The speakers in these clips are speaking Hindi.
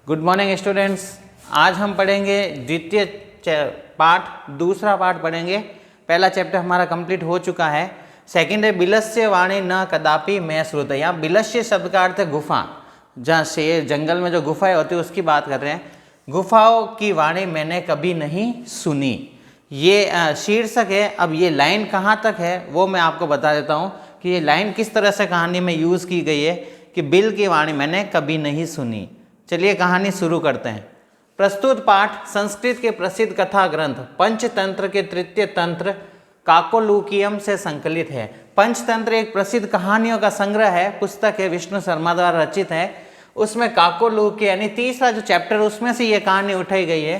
Good morning students. आज हम पढ़ेंगे द्वितीय पाठ, दूसरा पाठ पढ़ेंगे। पहला चैप्टर हमारा कंप्लीट हो चुका है। सेकंड है बिलस्य वाणी न कदापि मैं श्रुत। यहाँ बिलस्य शब्द का अर्थ है गुफा, जहाँ शेर जंगल में जो गुफाएं होती है उसकी बात कर रहे हैं। गुफाओं की वाणी मैंने कभी नहीं सुनी, ये शीर्षक है। अब ये लाइन कहाँ तक है वो मैं आपको बता देता हूँ कि ये लाइन किस तरह से कहानी में यूज़ की गई है कि बिल की वाणी मैंने कभी नहीं सुनी। चलिए कहानी शुरू करते हैं। प्रस्तुत पाठ संस्कृत के प्रसिद्ध कथा ग्रंथ पंचतंत्र के तृतीय तंत्र काकोलूकियम से संकलित है। पंचतंत्र एक प्रसिद्ध कहानियों का संग्रह है, पुस्तक है, विष्णु शर्मा द्वारा रचित है। उसमें काकोलूकी यानी तीसरा जो चैप्टर उसमें से ये कहानी उठाई गई है।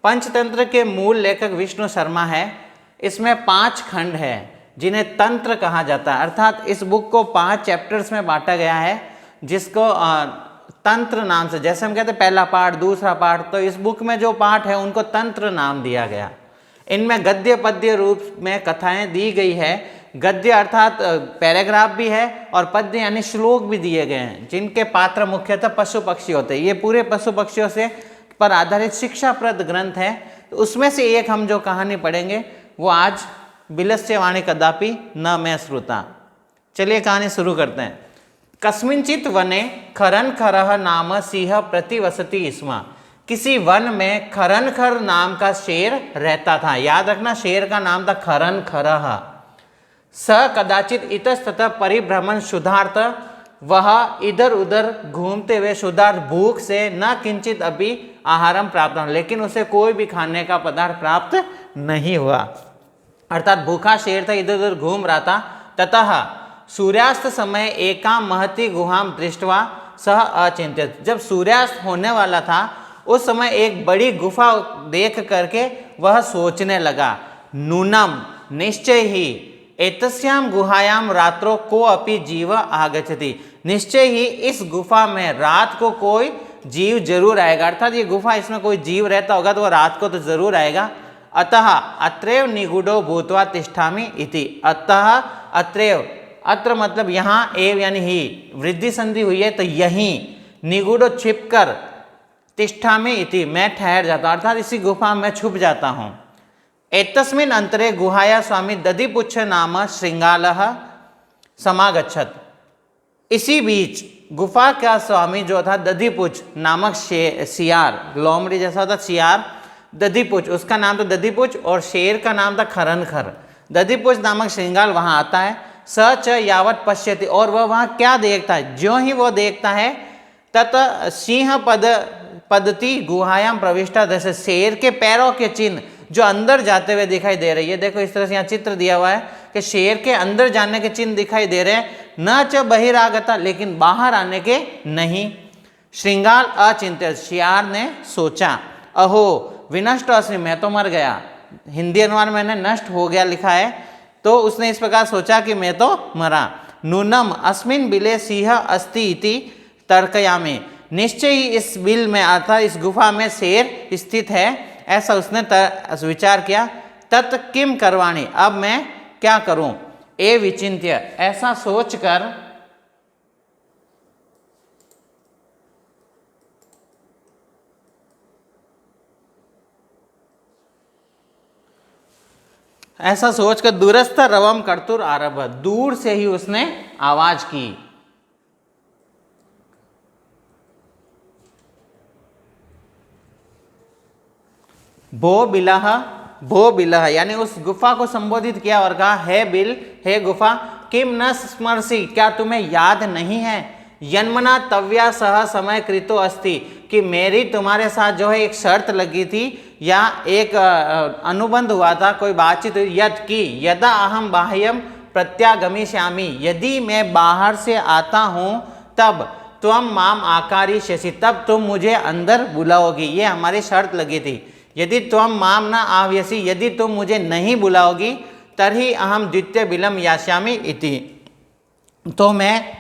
पंचतंत्र के मूल लेखक विष्णु शर्मा है। इसमें 5 खंड है जिन्हें तंत्र कहा जाता है, अर्थात इस बुक को 5 चैप्टर्स में बांटा गया है जिसको तंत्र नाम से, जैसे हम कहते हैं पहला पाठ दूसरा पाठ, तो इस बुक में जो पाठ है उनको तंत्र नाम दिया गया। इनमें गद्य पद्य रूप में कथाएं दी गई है। गद्य अर्थात पैराग्राफ भी है और पद्य यानी श्लोक भी दिए गए हैं, जिनके पात्र मुख्यतः पशु पक्षी होते हैं। ये पूरे पशु पक्षियों से पर आधारित शिक्षाप्रद ग्रंथ है। तो उसमें से एक हम जो कहानी पढ़ेंगे वो आज बिलस्य वाणी कदापि न मैं श्रुता। चलिए कहानी शुरू करते हैं। कस्मिंचित वने खरनखरः नाम सिंह प्रतिवसति स्म। किसी वन में खरनखर नाम का शेर रहता था। याद रखना, शेर का नाम था खरनखरः। स कदाचित इतस्ततः परिभ्रमण शुद्धार्थ, वह इधर उधर घूमते हुए शुद्धार्थ भूख से न किंचित अभी आहारम प्राप्त हुआ, लेकिन उसे कोई भी खाने का पदार्थ प्राप्त नहीं हुआ। अर्थात भूखा शेर था, इधर उधर घूम रहा था। ततः सूर्यास्त समय एकाम महती गुहाम दृष्टवा सह अचिंतित। जब सूर्यास्त होने वाला था उस समय एक बड़ी गुफा देख करके वह सोचने लगा, नूनम निश्चय ही एतस्याम गुहायाम रात्रो को अपि जीव आगच्छति। निश्चय ही इस गुफा में रात को कोई जीव जरूर आएगा। अर्थात ये गुफा, इसमें कोई जीव रहता होगा तो वह रात को तो जरूर आएगा। अतः अत्रैव निगूढ़ो भूत्वा तिष्ठामि इति। अतः अत्रैव, अत्र मतलब यहाँ, एव यानी ही, वृद्धि संधि हुई है तो यहीं, निगूढ़ो छिपकर, तिष्ठामि इति मैं ठहर जाता, अर्थात इसी गुफा में छुप जाता हूँ। एतस्मिन् अंतरे गुहाया स्वामी दधिपुच्छ नाम श्रृंगालः समागच्छत। इसी बीच गुफा का स्वामी जो था दधिपुच्छ नामक सियार, लोमड़ी जैसा होता सियार, दधिपुच्छ, उसका नाम था दधिपुच्छ और शेर का नाम था खरनखर। दधिपुच्छ नामक श्रृंगाल वहाँ आता है। स च यावत पश्यति, और वह वहाँ क्या देखता है, ज्यों ही वो देखता है तत सिंह पदति गुहायाम प्रविष्टा, जैसे शेर के पैरों के चिन्ह जो अंदर जाते हुए दिखाई दे रही है। देखो इस तरह से यहाँ चित्र दिया हुआ है कि शेर के अंदर जाने के चिन्ह दिखाई दे रहे हैं। न च बहिरागता, लेकिन बाहर आने के नहीं। श्रृंगाल अचिंतित, शियार ने सोचा, अहो विनष्ट अस्मि, मैं तो मर गया। हिंदी अनुवाद में मैंने नष्ट हो गया लिखा है, तो उसने इस प्रकार सोचा कि मैं तो मरा। नूनम अस्मिन बिले सिंह अस्ति इति तर्कयामि। निश्चय ही इस बिल में अर्थात इस गुफा में शेर स्थित है, ऐसा उसने विचार किया। तत् किम करवाणी, अब मैं क्या करूं। ए विचिंत्य, ऐसा सोचकर दूरस्थ रवम कर्तुर आरभ, दूर से ही उसने आवाज की। भो बिलह यानी उस गुफा को संबोधित किया और कहा, हे बिल, हे गुफा, किम न स्मरसी, क्या तुम्हें याद नहीं है, यन्मना तव्या सह समय कृतो अस्ति, कि मेरी तुम्हारे साथ जो है एक शर्त लगी थी या एक अनुबंध हुआ था, कोई बातचीत हुई, यद की यदा अहम बाह्यम प्रत्यागमिष्यामि, यदि मैं बाहर से आता हूँ तब त्वम माम आकारिष्यसि, तब तुम मुझे अंदर बुलाओगी। ये हमारी शर्त लगी थी। यदि त्वम माम न आव्यसि, यदि तुम मुझे नहीं बुलाओगी, तर्हि अहम द्वितीय बिलम यास्यामि इति, तो मैं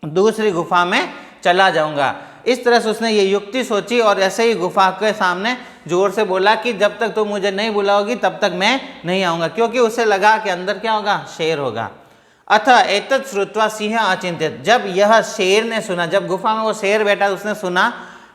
दूसरी गुफा में चला जाऊंगा। इस तरह से उसने ये युक्ति सोची और ऐसे ही गुफा के सामने जोर से बोला कि जब तक तुम मुझे नहीं बुलाओगी तब तक मैं नहीं आऊँगा, क्योंकि उसे लगा कि अंदर क्या होगा, शेर होगा। अथ एतत् श्रुत्वा सिंह अचिंतित, जब यह शेर ने सुना, जब गुफा में वो शेर बैठा उसने सुना,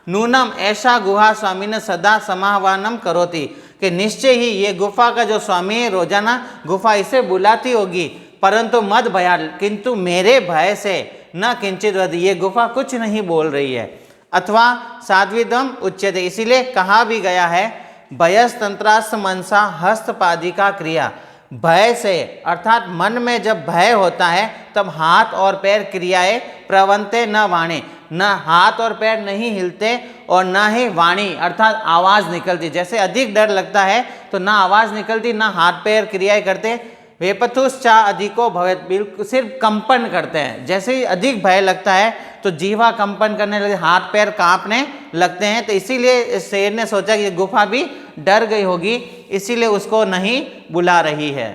नूनम ऐसा गुहा स्वामी ने सदा समाहवानम करोति, कि निश्चय ही ये गुफा का जो स्वामी है रोजाना गुफा इसे बुलाती होगी, परंतु मद भया, किंतु मेरे भय से न किंचित वद, ये गुफा कुछ नहीं बोल रही है। अथवा साध्विदम उच्यते, इसीलिए कहा भी गया है भयस्तंत्रास्त्र मनसा हस्तपादिका क्रिया, भय से अर्थात मन में जब भय होता है तब हाथ और पैर क्रियाएं प्रवंते न वाणी, न हाथ और पैर नहीं हिलते और न ही वाणी अर्थात आवाज़ निकलती। जैसे अधिक डर लगता है तो ना आवाज़ निकलती ना हाथ पैर क्रियाएं करते। वेपथुश्चा अधिको भवेत, बिल्कुल सिर्फ कंपन करते हैं। जैसे ही अधिक भय लगता है तो जीवा कंपन करने लगे, हाथ पैर कांपने लगते हैं। तो इसीलिए शेर ने सोचा कि गुफा भी डर गई होगी, इसीलिए उसको नहीं बुला रही है।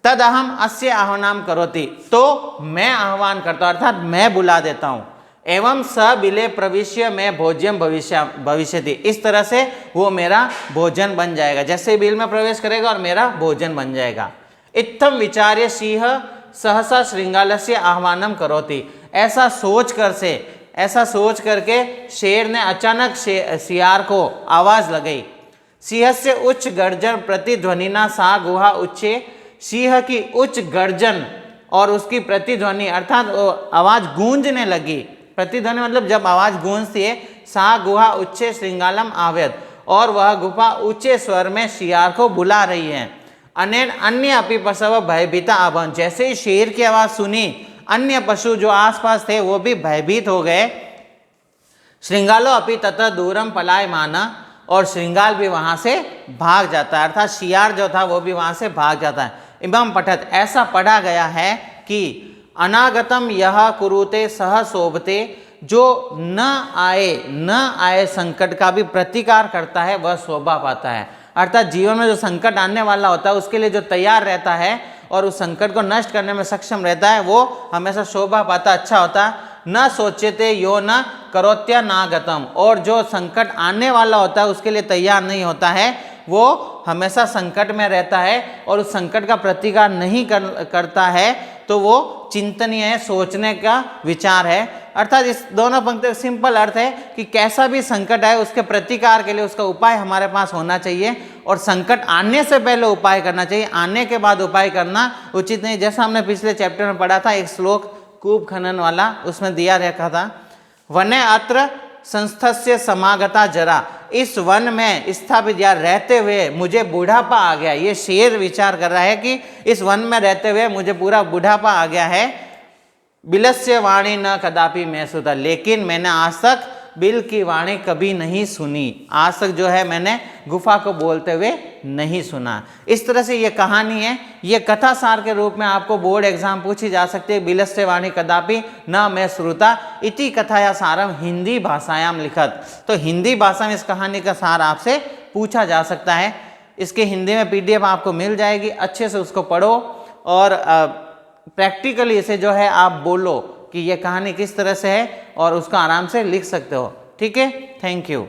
तद अहम अस्य आह्वानाम करोति, तो मैं आह्वान करता हूँ अर्थात मैं बुला देता हूँ। एवं स बिले प्रविश्य में भोज्यम भविष्यति, इस तरह से वो मेरा भोजन बन जाएगा। जैसे बिल में प्रवेश करेगा और मेरा भोजन बन जाएगा। इत्थम विचार्य सिंह सहसा श्रृंगालस्य आह्वानम करोति, ऐसा सोच करके शेर ने अचानक सियार को आवाज लगाई। सिंह से उच्च गर्जन प्रतिध्वनिना सा गुहा उच्चे, सिंह की उच्च गर्जन और उसकी प्रतिध्वनि अर्थात आवाज गूंजने लगी। प्रतिध्वनि मतलब जब आवाज गूंजती है। सा गुहा उच्चे श्रृंगालम आवेद, और वह गुफा ऊंचे स्वर में सियार को बुला रही है। अनेन अन्य अपि पशव भयभीता अभवन, जैसे ही शेर की आवाज सुनी अन्य पशु जो आसपास थे वो भी भयभीत हो गए। श्रृंगालो अपि ततः दूरम पलायमाना, और श्रृंगाल भी वहां से भाग जाता है, अर्थात सियार जो था वो भी वहां से भाग जाता है। इमाम पठत, ऐसा पढ़ा गया है कि अनागतम यह कुरुते सह शोभते, जो न आए संकट का भी प्रतिकार करता है वह शोभा पाता है। अर्थात जीवन में जो संकट आने वाला होता है उसके लिए जो तैयार रहता है और उस संकट को नष्ट करने में सक्षम रहता है वो हमेशा शोभा पाता, अच्छा होता है। न सोचते यो न करोत्या नागतम, और जो संकट आने वाला होता है उसके लिए तैयार नहीं होता है वो हमेशा संकट में रहता है और उस संकट का प्रतिकार नहीं करता है, तो वो चिंतनीय है, सोचने का विचार है। अर्थात इस दोनों पंक्ति का सिंपल अर्थ है कि कैसा भी संकट आए उसके प्रतिकार के लिए उसका उपाय हमारे पास होना चाहिए, और संकट आने से पहले उपाय करना चाहिए, आने के बाद उपाय करना उचित नहीं। जैसा हमने पिछले चैप्टर में पढ़ा था एक श्लोक कूप खनन वाला, उसमें दिया रखा था वने अत्र संस्थस्य समागता जरा, इस वन में स्थापित या रहते हुए मुझे बुढ़ापा आ गया। ये शेर विचार कर रहा है कि इस वन में रहते हुए मुझे पूरा बुढ़ापा आ गया है। बिलस्य वाणी न कदापि मैं सुता, लेकिन मैंने आज तक बिल की वाणी कभी नहीं सुनी, आज तक जो है मैंने गुफा को बोलते हुए नहीं सुना। इस तरह से ये कहानी है, ये कथा सार के रूप में आपको बोर्ड एग्जाम पूछी जा सकती है। बिलस्य वाणी कदापि न मैं श्रुता इति कथाया सारम हिंदी भाषायाम लिखत, तो हिंदी भाषा में इस कहानी का सार आपसे पूछा जा सकता है। इसके हिंदी में PDF आपको मिल जाएगी, अच्छे से उसको पढ़ो और प्रैक्टिकली इसे जो है आप बोलो कि ये कहानी किस तरह से है और उसको आराम से लिख सकते हो। ठीक है, थैंक यू।